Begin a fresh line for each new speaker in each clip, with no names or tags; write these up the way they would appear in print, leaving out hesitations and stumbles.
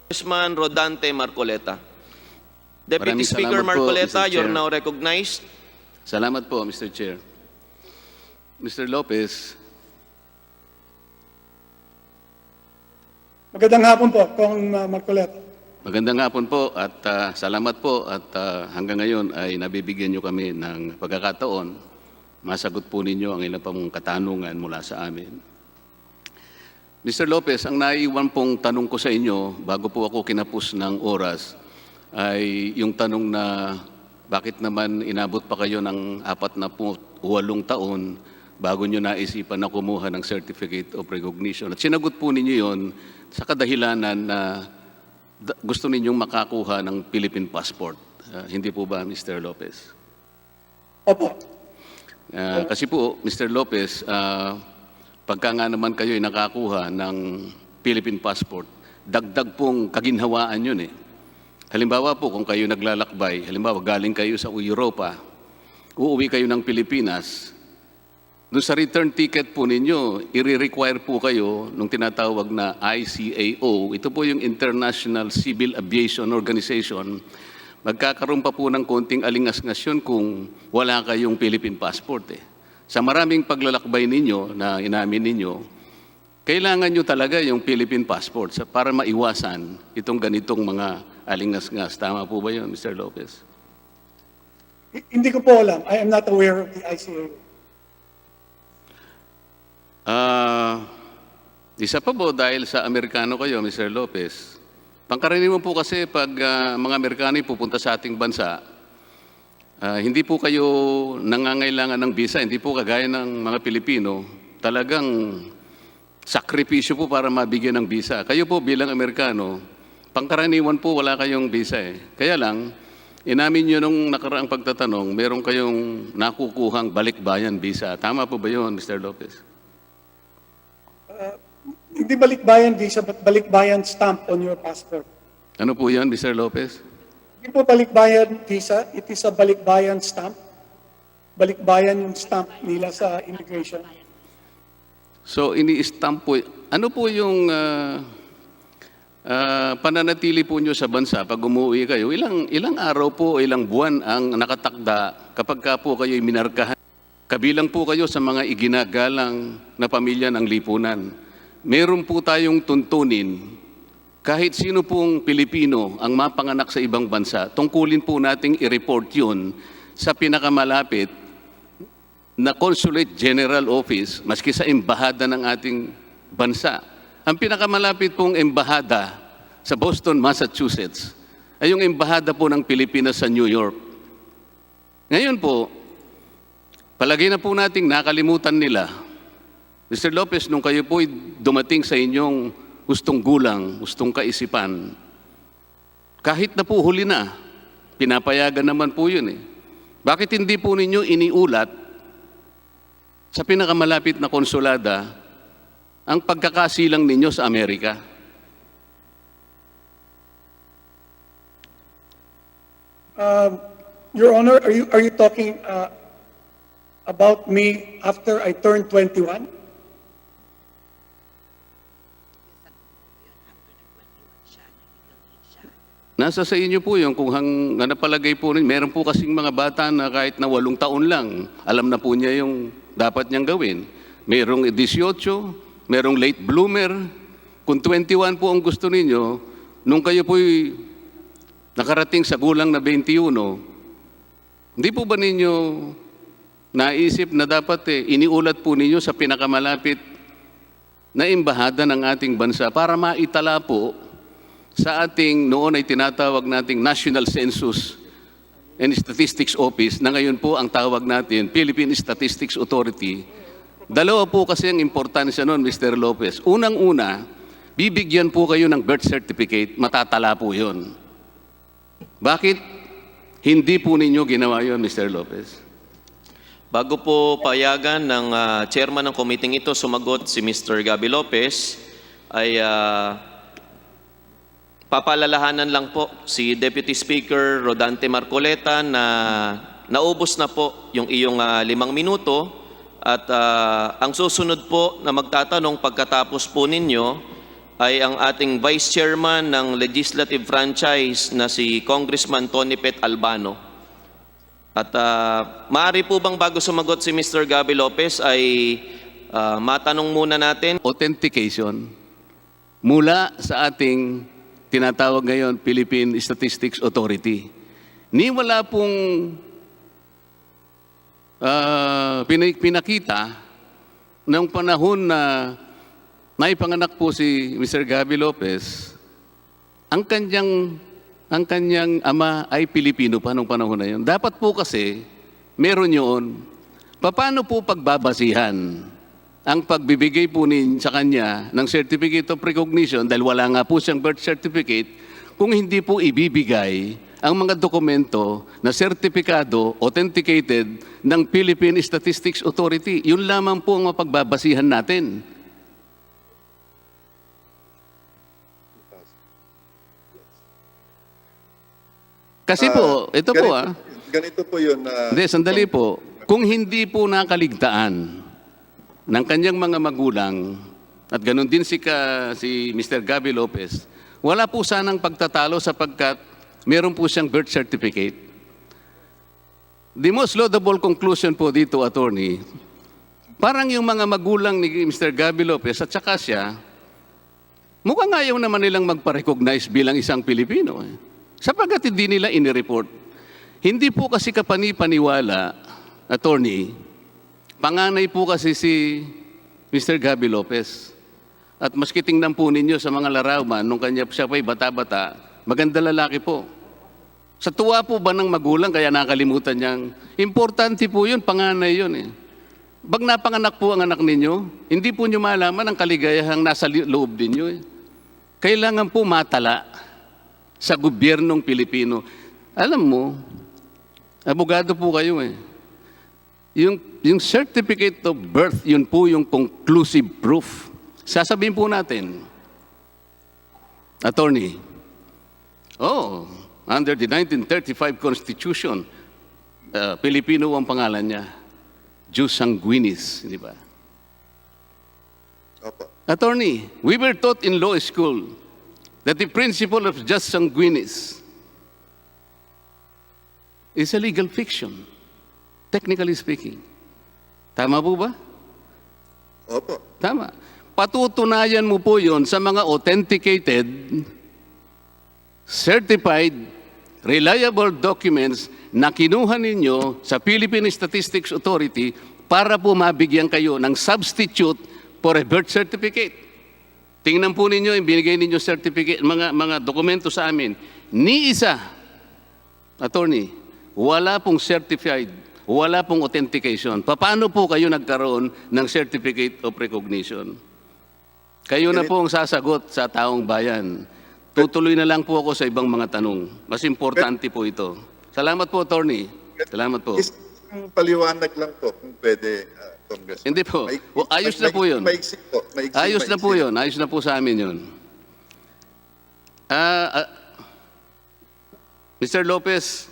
Congressman Rodante Marcoleta. Deputy
Maraming
Speaker
salamat po,
Marcoleta,
Mr.
you're
Chair.
now recognized.
Salamat po, Mr. Chair. Mr. Lopez,
Magandang hapon po, Kong Marcoleta.
magandang hapon po at salamat po at hanggang ngayon ay nabibigyan nyo kami ng pagkakataon. Masagot po ninyo ang ilang pang katanungan mula sa amin. Mr. Lopez, ang naiwan pong tanong ko sa inyo bago po ako kinapos ng oras ay yung tanong na bakit naman inabot pa kayo ng 48 taon bago nyo naisipan na kumuha ng Certificate of Recognition. At sinagot po ninyo yon sa kadahilanan na gusto ninyong makakuha ng Philippine passport. Hindi po ba, Mr. Lopez?
Opo.
Kasi po, Mr. Lopez, pagka nga naman kayo ay nakakuha ng Philippine passport, dagdag pong kaginhawaan yun eh. Halimbawa po, kung kayo naglalakbay, halimbawa galing kayo sa Europa, uuwi kayo ng Pilipinas, doon sa return ticket po ninyo, i-require po kayo nung tinatawag na ICAO. Ito po yung International Civil Aviation Organization. Magkakaroon pa po ng konting alingas-ngasyon kung wala kayong Philippine passport eh. Sa maraming paglalakbay ninyo na inamin ninyo, kailangan nyo talaga yung Philippine passport para maiwasan itong ganitong mga alingas-ngas. Tama po ba yun, Mr. Lopez?
Hindi ko po alam. I am not aware of the ICA.
Isa pa po dahil sa Amerikano kayo, Mr. Lopez. Pangkaraniwan po kasi pag mga Amerikano pupunta sa ating bansa, hindi po kayo nangangailangan ng visa, hindi po kagaya ng mga Pilipino, talagang sakripisyo po para mabigyan ng visa. Kayo po bilang Amerikano, pangkaraniwan po wala kayong visa eh. Kaya lang, inamin nyo nung nakaraang pagtatanong, meron kayong nakukuhang balikbayan visa. Tama po ba yun, Mr. Lopez?
Hindi balikbayan visa, but balikbayan stamp on your passport.
Ano po yan, Mr. Lopez?
Hindi po balikbayan visa, it is a balikbayan stamp. Balikbayan yung stamp nila sa immigration.
So, ini-stamp po. Ano po yung pananatili po nyo sa bansa pag umuwi kayo? Ilang araw po, ilang buwan ang nakatakda kapag ka po kayo'y minarkahan? Kabilang po kayo sa mga iginagalang na pamilya ng lipunan. Meron po tayong tuntunin, kahit sino pong Pilipino ang mapanganak sa ibang bansa, tungkulin po nating i-report yun sa pinakamalapit na Consulate General Office, maski sa embahada ng ating bansa. Ang pinakamalapit pong embahada sa Boston, Massachusetts, ay yung embahada po ng Pilipinas sa New York. Ngayon po, palagay na po nating nakalimutan nila. Mr. Lopez, nung kayo po'y dumating sa inyong gustong gulang, gustong kaisipan, kahit na po huli na, pinapayagan naman po yun eh. Bakit hindi po ninyo iniulat sa pinakamalapit na konsulada ang pagkakasilang ninyo sa Amerika?
Your Honor, are you talking about me after I turned 21?
Nasa sa inyo po yun kung napalagay po rin. Meron po kasing mga bata na kahit na 8 taon lang, alam na po niya yung dapat niyang gawin. Merong 18, merong late bloomer. Kung 21 po ang gusto ninyo, nung kayo po'y nakarating sa gulang na 21, hindi po ba ninyo naisip na dapat iniulat po ninyo sa pinakamalapit na embahada ng ating bansa para maitala po sa ating noon ay tinatawag nating National Census and Statistics Office, na ngayon po ang tawag natin Philippine Statistics Authority. Dalawa po kasi ang importansya noon, Mr. Lopez. Unang-una, bibigyan po kayo ng birth certificate, matatala po yun. Bakit hindi po ninyo ginawa yun, Mr. Lopez?
Bago po payagan ng chairman ng committee ito sumagot si Mr. Gabby Lopez, ay papalalahanan lang po si Deputy Speaker Rodante Marcoleta na naubos na po yung iyong 5 minuto at ang susunod po na magtatanong pagkatapos po ninyo ay ang ating Vice Chairman ng Legislative Franchise na si Congressman Tony Pet Albano. At maaari po bang bago sumagot si Mr. Gabby Lopez ay matanong muna natin?
Authentication mula sa ating tinatawag ngayon Philippine Statistics Authority. Ni wala pong pinakita ng panahon na naipanganak po si Mr. Gabby Lopez, ang kanyang ama ay Pilipino pa nung panahon na yun. Dapat po kasi, meron yun. Paano po pagbabasihan ang pagbibigay po sa kanya ng Certificate of Recognition dahil wala nga po siyang birth certificate kung hindi po ibibigay ang mga dokumento na sertipikado, authenticated ng Philippine Statistics Authority. Yun lamang po ang mapagbabasihan natin. Kasi po, ito po
Ganito po yun.
Hindi, sandali po. Kung hindi po nakaligtaan ng kanyang mga magulang, at ganun din si Mr. Gabby Lopez, wala po sanang pagtatalo sapagkat meron po siyang birth certificate. The most laudable conclusion po dito, attorney, parang yung mga magulang ni Mr. Gabby Lopez at saka siya, mukhang ayaw naman nilang magpa-recognize bilang isang Pilipino. Sapagkat hindi nila inireport. Hindi po kasi kapani-paniwala, attorney, panganay po kasi si Mr. Gabby Lopez. At maski tingnan po ninyo sa mga larawan, nung siya pa'y bata-bata, maganda lalaki po. Sa tuwa po ba ng magulang, kaya nakalimutan niyang, importante po yun, panganay yun eh. Pag napanganak po ang anak ninyo, hindi po niyo malaman ang kaligayahang nasa loob ninyo eh. Kailangan po matala sa gobyernong Pilipino. Alam mo, abogado po kayo eh. Yung certificate of birth, yun po yung conclusive proof. Sasabihin po natin, attorney, under the 1935 Constitution, Pilipino ang pangalan niya, Jus sanguinis, di ba?
Opo.
Attorney, we were taught in law school that the principle of jus sanguinis is a legal fiction, technically speaking. Tama po ba?
Opo.
Tama. Patutunayan mo po yon sa mga authenticated, certified, reliable documents na kinuha ninyo sa Philippine Statistics Authority para po mabigyan kayo ng substitute for a birth certificate. Tingnan po ninyo, yung binigay ninyo certificate, mga dokumento sa amin. Ni isa, attorney, wala pong certified, wala pong authentication. Paano po kayo nagkaroon ng certificate of recognition? Kayo na po ang sasagot sa taong bayan. Tutuloy na lang po ako sa ibang mga tanong. Mas importante po ito. Salamat po, attorney. Salamat po.
Isang paliwanag lang po kung pwede, Congressman.
Hindi po. Ayos na po yun.
Maiksi po.
Ayos na po yun. Ayos na po sa amin yun. Mr. Lopez,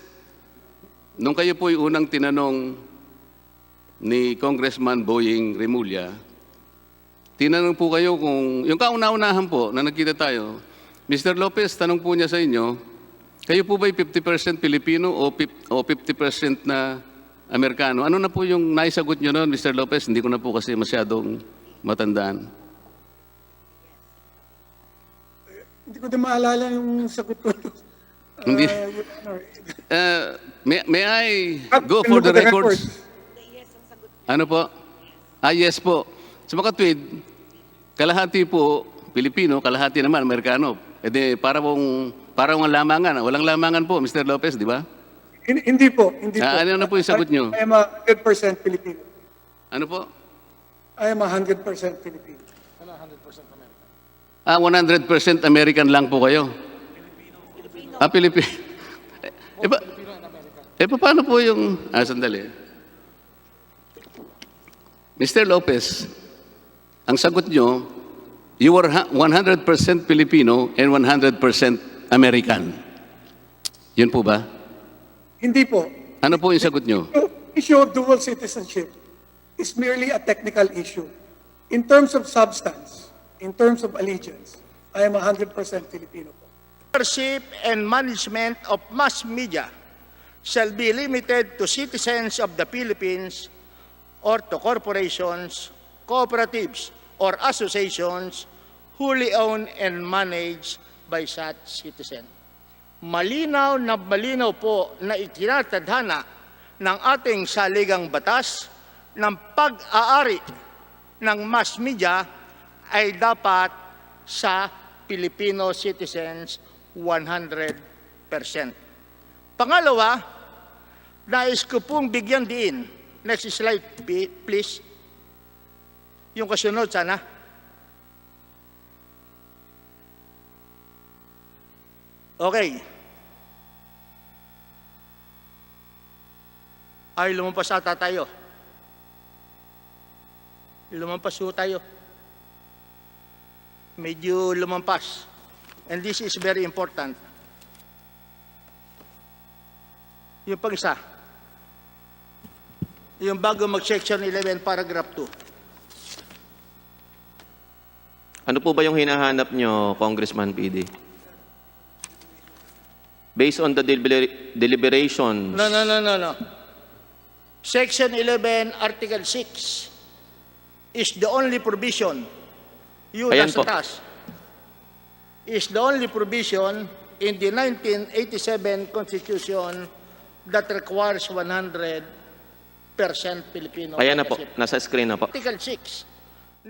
nung kayo po yung unang tinanong ni Congressman Boying Remulla, tinanong po kayo kung, yung kauna-unahan po na nagkita tayo, Mr. Lopez, tanong po niya sa inyo, kayo po ba'y 50% Pilipino o 50% na Amerikano? Ano na po yung naisagot niyo noon, Mr. Lopez? Hindi ko na po kasi masyadong matandaan.
Hindi ko din maalala yung sagot ko.
Hindi.
Your Honor.
May I go for the records? Ano po? Yes po. Sa mga tweet, kalahati po Pilipino, kalahati naman Amerikano. E di, parang lamangan. Walang lamangan po, Mr. Lopez, di ba?
Hindi po. Hindi po.
Ano na po yung sagot nyo?
I am 100% Filipino.
Ano po?
I am 100% Filipino.
100% American lang po kayo? Pilipino. Paano po yung... sandali. Mr. Lopez, ang sagot nyo, you were 100% Filipino and 100% American. Yun po ba?
Hindi po.
Ano po yung sagot nyo?
The issue of dual citizenship is merely a technical issue. In terms of substance, in terms of allegiance, I am 100% Filipino po.
Ownership and management of mass media shall be limited to citizens of the Philippines or to corporations, cooperatives, or associations wholly owned and managed by such citizen. Malinaw na malinaw po na itinatadhana ng ating saligang batas ng pag-aari ng mass media ay dapat sa Filipino citizens 100%. Pangalawa, nais ko pong bigyan diin. Next slide, please. Yung kasunod sana. Okay. Ay, lumampas ata tayo. Lumampas po tayo. Medyo lumampas. And this is very important. Yung pang-isa. Yung bago mag-section 11, paragraph 2.
Ano po ba yung hinahanap nyo, Congressman PD? Based on the deliberations.
No. Section 11, Article 6 is the only provision. Yun
Ayan
nasa
po.
taas. Is the only provision in the 1987 Constitution that requires 100% Filipino.
Ayan na po,
ownership.
nasa screen na po.
Article 6.